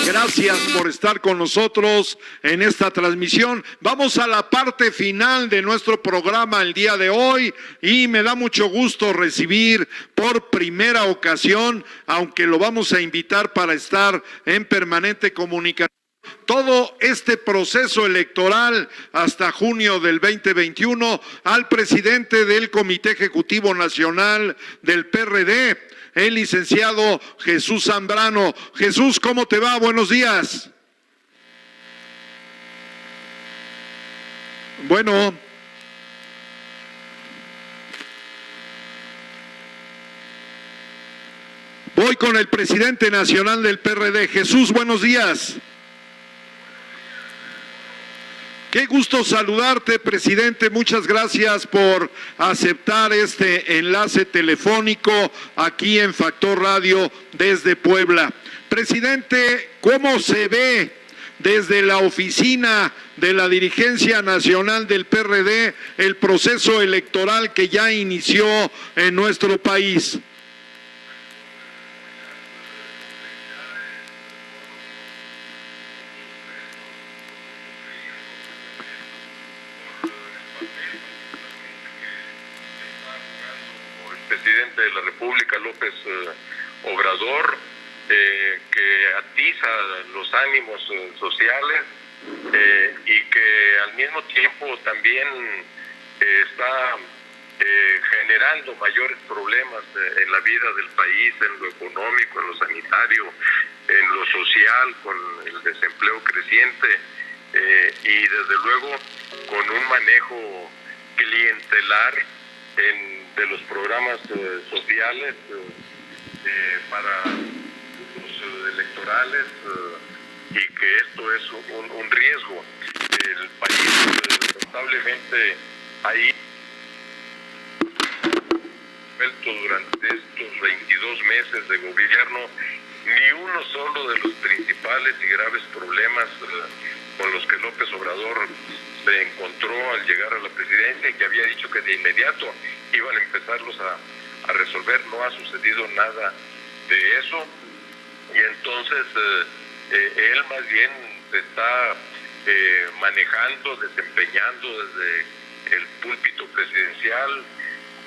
Gracias por estar con nosotros en esta transmisión. Vamos a la parte final de nuestro programa el día de hoy y me da mucho gusto recibir por primera ocasión, aunque lo vamos a invitar para estar en permanente comunicación, todo este proceso electoral hasta junio del 2021 al presidente del Comité Ejecutivo Nacional del PRD, el licenciado Jesús Zambrano. Jesús, ¿cómo te va? Buenos días. Bueno. Voy con el presidente nacional del PRD. Jesús, buenos días. Qué gusto saludarte, presidente. Muchas gracias por aceptar este enlace telefónico aquí en Factor Radio desde Puebla. Presidente, ¿cómo se ve desde la oficina de la dirigencia nacional del PRD el proceso electoral que ya inició en nuestro país? Presidente de la República, López Obrador, que atiza los ánimos sociales y que al mismo tiempo también está generando mayores problemas en la vida del país, en lo económico, en lo sanitario, en lo social, con el desempleo creciente y desde luego con un manejo clientelar de los programas sociales para los electorales y que esto es un riesgo. El país lamentablemente ahí durante estos 22 meses de gobierno ni uno solo de los principales y graves problemas con los que López Obrador se encontró al llegar a la presidencia y que había dicho que de inmediato iban a empezarlos a resolver. No ha sucedido nada de eso y entonces él más bien se está manejando, desempeñando desde el púlpito presidencial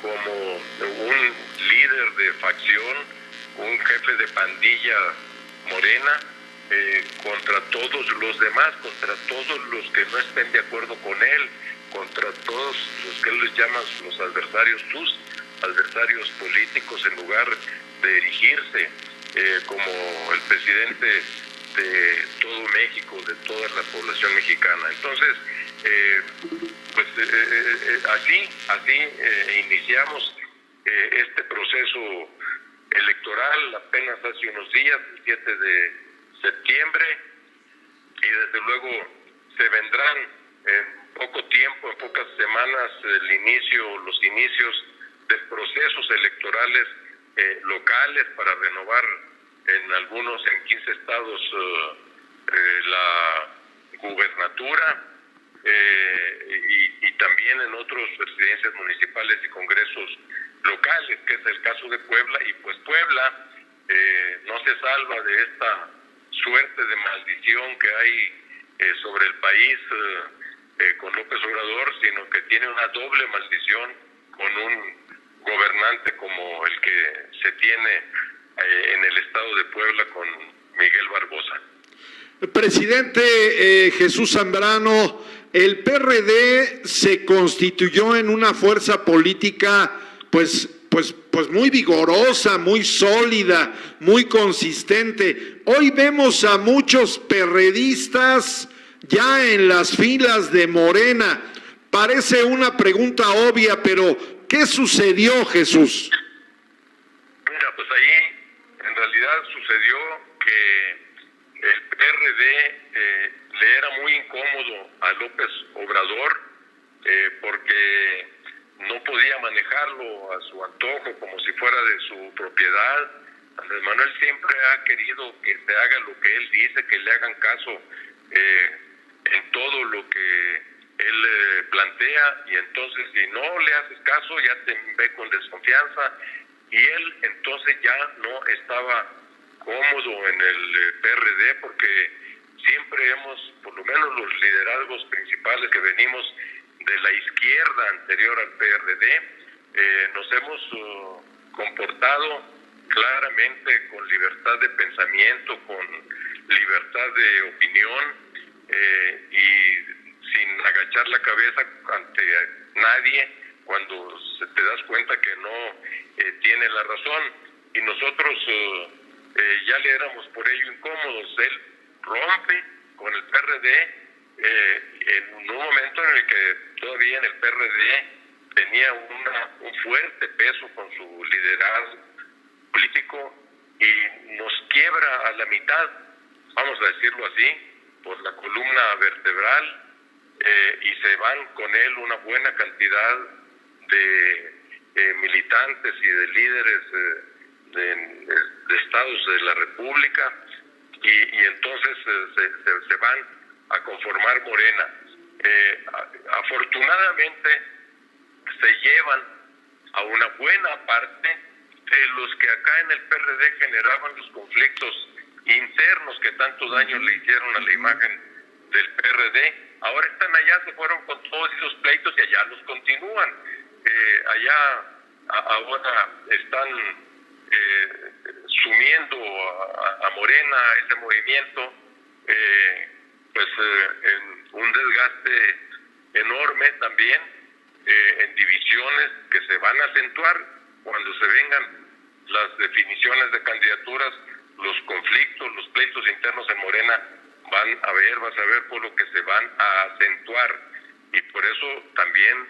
como un líder de facción, un jefe de pandilla morena, contra todos los demás, contra todos los que no estén de acuerdo con él, contra todos los que él les llama los adversarios, sus adversarios políticos, en lugar de erigirse como el presidente de todo México, de toda la población mexicana. Entonces, así iniciamos este proceso electoral apenas hace unos días, el 7 de septiembre, y desde luego se vendrán en poco tiempo, en pocas semanas, los inicios de procesos electorales locales para renovar en 15 estados la gubernatura y también en otras presidencias municipales y congresos locales, que es el caso de Puebla, y pues Puebla no se salva de esta suerte de maldición que hay sobre el país con López Obrador, sino que tiene una doble maldición con un gobernante como el que se tiene en el estado de Puebla con Miguel Barbosa. Presidente Jesús Zambrano, el PRD se constituyó en una fuerza política pues muy vigorosa, muy sólida, muy consistente. Hoy vemos a muchos perredistas ya en las filas de Morena. Parece una pregunta obvia, pero ¿qué sucedió, Jesús? Mira, pues ahí en realidad sucedió que el PRD le era muy incómodo a López Obrador porque no podía manejarlo a su antojo como si fuera de su propiedad. Andrés Manuel siempre ha querido que se haga lo que él dice, que le hagan caso en todo lo que él plantea, y entonces si no le haces caso ya te ve con desconfianza, y él entonces ya no estaba cómodo en el PRD, porque siempre hemos, por lo menos los liderazgos principales que venimos de la izquierda anterior al PRD, nos hemos comportado claramente con libertad de pensamiento, con libertad de opinión, y sin agachar la cabeza ante nadie cuando te das cuenta que no tiene la razón. Y nosotros ya le éramos por ello incómodos. Él rompe con el PRD en un momento en el que todavía en el PRD tenía un fuerte peso con su liderazgo político, y nos quiebra a la mitad, vamos a decirlo así, por la columna vertebral, y se van con él una buena cantidad de militantes y de líderes de estados de la República, y entonces se van a conformar Morena. Afortunadamente se llevan a una buena parte de los que acá en el PRD generaban los conflictos internos que tanto daño le hicieron a la imagen del PRD. Ahora están allá, se fueron con todos esos pleitos y allá los continúan. Allá ahora están sumiendo a Morena, ese movimiento, en un desgaste enorme también, en divisiones que se van a acentuar cuando se vengan las definiciones de candidaturas. Los conflictos, los pleitos internos en Morena vas a ver por lo que se van a acentuar, y por eso también,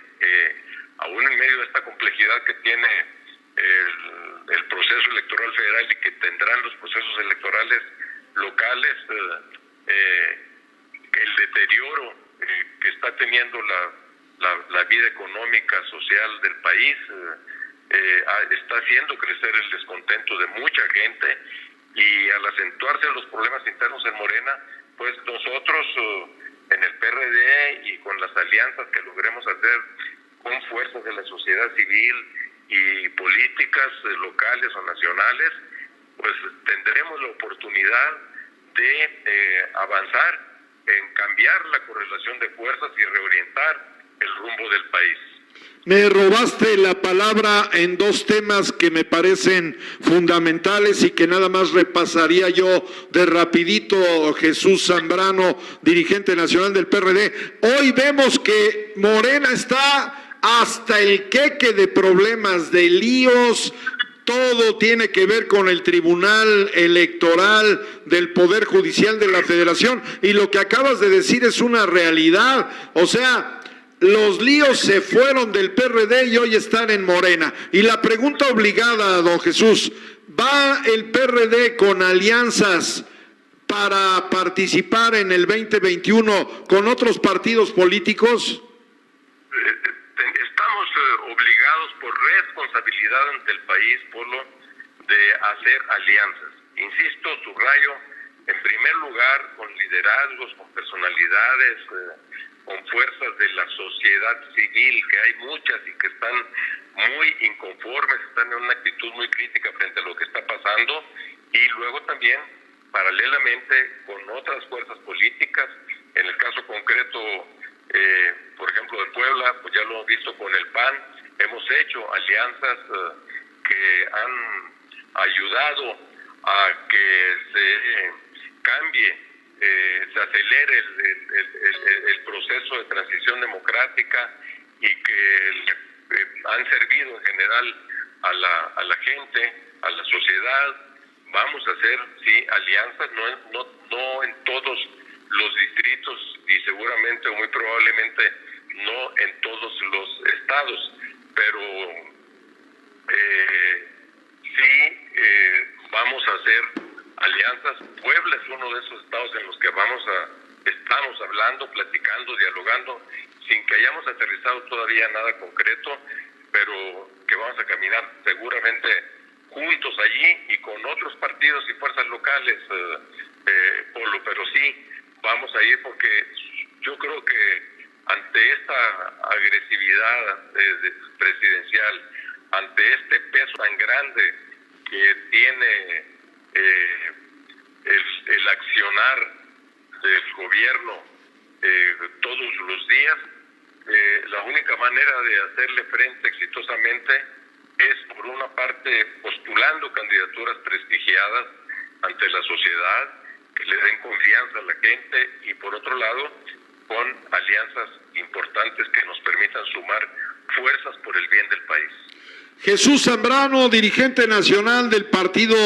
aún en medio de esta complejidad que tiene el proceso electoral federal y que tendrán los procesos electorales locales, el deterioro que está teniendo la vida económica, social del país, está haciendo crecer el descontento de mucha gente, y al acentuarse los problemas internos en Morena, pues nosotros en el PRD y con las alianzas que logremos hacer con fuerzas de la sociedad civil y políticas locales o nacionales, pues tendremos la oportunidad de avanzar en cambiar la correlación de fuerzas y reorientar el rumbo del país. Me robaste la palabra en dos temas que me parecen fundamentales y que nada más repasaría yo de rapidito. Jesús Zambrano, dirigente nacional del PRD. Hoy vemos que Morena está hasta el queque de problemas, de líos. Todo tiene que ver con el Tribunal Electoral del Poder Judicial de la Federación, y lo que acabas de decir es una realidad. O sea, los líos se fueron del PRD y hoy están en Morena. Y la pregunta obligada, don Jesús, ¿va el PRD con alianzas para participar en el 2021 con otros partidos políticos? Estamos obligados por responsabilidad ante el país, Polo, de hacer alianzas. Insisto, subrayo, en primer lugar, con liderazgos, con personalidades, con fuerzas de la sociedad civil, que hay muchas y que están muy inconformes, están en una actitud muy crítica frente a lo que está pasando, y luego también, paralelamente, con otras fuerzas políticas. En el caso concreto, por ejemplo, de Puebla, pues ya lo hemos visto con el PAN, hemos hecho alianzas que han ayudado a que se cambie, se acelere el proceso de transición democrática, y que han servido en general a la gente, a la sociedad. Vamos a hacer, sí, alianzas, no en todos los distritos, y seguramente o muy probablemente no en todos los estados, pero sí vamos a hacer alianzas. Puebla es uno de esos estados en los que estamos hablando, platicando, dialogando, sin que hayamos aterrizado todavía nada concreto, pero que vamos a caminar seguramente juntos allí y con otros partidos y fuerzas locales, Polo, pero sí vamos a ir, porque yo creo que ante esta agresividad presidencial, ante este peso tan grande que tiene el accionar del gobierno todos los días, la única manera de hacerle frente exitosamente es, por una parte, postulando candidaturas prestigiadas ante la sociedad, que le den confianza a la gente, y por otro lado, con alianzas importantes que nos permitan sumar fuerzas por el bien del país. Jesús Zambrano, dirigente nacional del Partido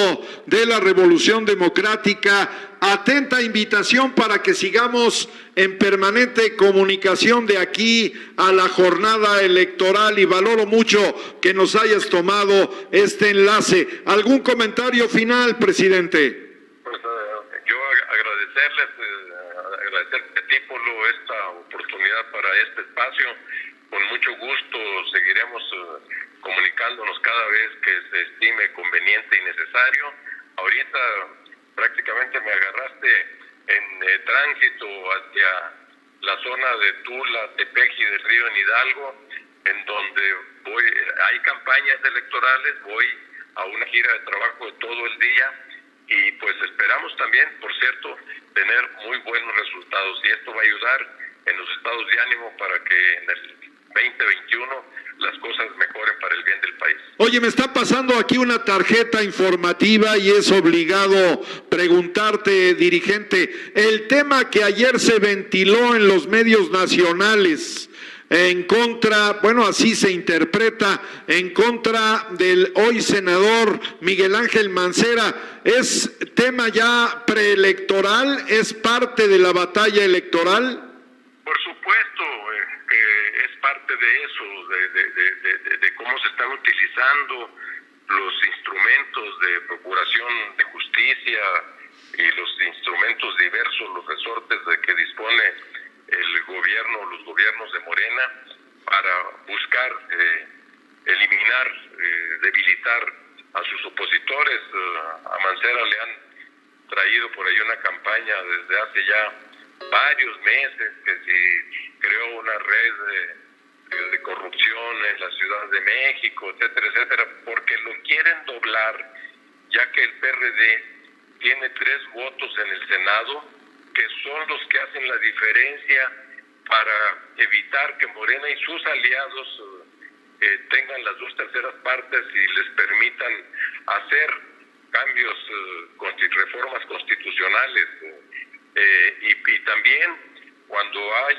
de la Revolución Democrática, atenta invitación para que sigamos en permanente comunicación de aquí a la jornada electoral, y valoro mucho que nos hayas tomado este enlace. ¿Algún comentario final, presidente? Pues yo agradecerte a ti, Polo, esta oportunidad para este espacio. Con mucho gusto seguiremos comunicándonos cada vez que se estime conveniente y necesario. Ahorita prácticamente me agarraste en tránsito hacia la zona de Tula, Tepeji del Río en Hidalgo, en donde hay campañas electorales, voy a una gira de trabajo de todo el día, y pues esperamos también, por cierto, tener muy buenos resultados, y esto va a ayudar en los estados de ánimo para que en el 2021 las cosas mejoren para el bien del país. Oye, me está pasando aquí una tarjeta informativa y es obligado preguntarte, dirigente, el tema que ayer se ventiló en los medios nacionales en contra, bueno, así se interpreta, en contra del hoy senador Miguel Ángel Mancera, ¿es tema ya preelectoral? ¿Es parte de la batalla electoral? Por supuesto que es parte de eso, de cómo se están utilizando los instrumentos de procuración de justicia y los instrumentos diversos, los resortes de que dispone el gobierno, los gobiernos de Morena, para buscar eliminar, debilitar a sus opositores. A Mancera le han traído por ahí una campaña desde hace ya varios meses, que si creó una red de corrupción en la Ciudad de México, etcétera, etcétera, porque lo quieren doblar, ya que el PRD tiene 3 votos en el Senado, que son los que hacen la diferencia para evitar que Morena y sus aliados tengan las 2/3 partes y les permitan hacer cambios, reformas constitucionales. Y también cuando hay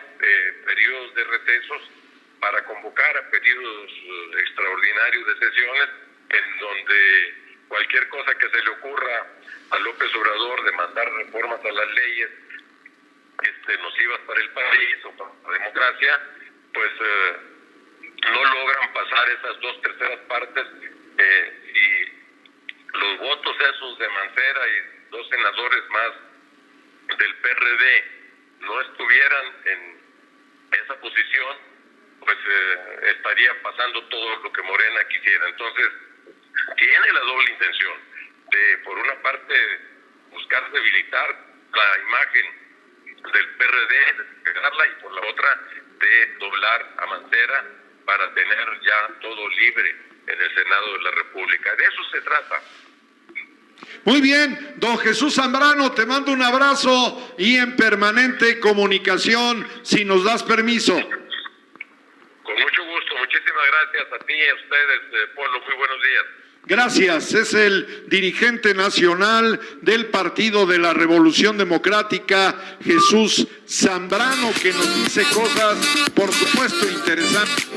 periodos de recesos, para convocar a periodos extraordinarios de sesiones, en donde cualquier cosa que se le ocurra a López Obrador de mandar reformas a las leyes nocivas para el país o para la democracia, pues no logran pasar esas 2/3 partes, y los votos esos de Mancera y 2 senadores más del PRD no estuvieran en esa posición, pues estaría pasando todo lo que Morena quisiera. Entonces, tiene la doble intención de, por una parte, buscar debilitar la imagen del PRD, de pegarla, y por la otra, de doblar a Mancera para tener ya todo libre en el Senado de la República. De eso se trata. Muy bien, don Jesús Zambrano, te mando un abrazo y en permanente comunicación, si nos das permiso. Con mucho gusto, muchísimas gracias a ti y a ustedes, Polo, muy buenos días. Gracias, es el dirigente nacional del Partido de la Revolución Democrática, Jesús Zambrano, que nos dice cosas, por supuesto, interesantes.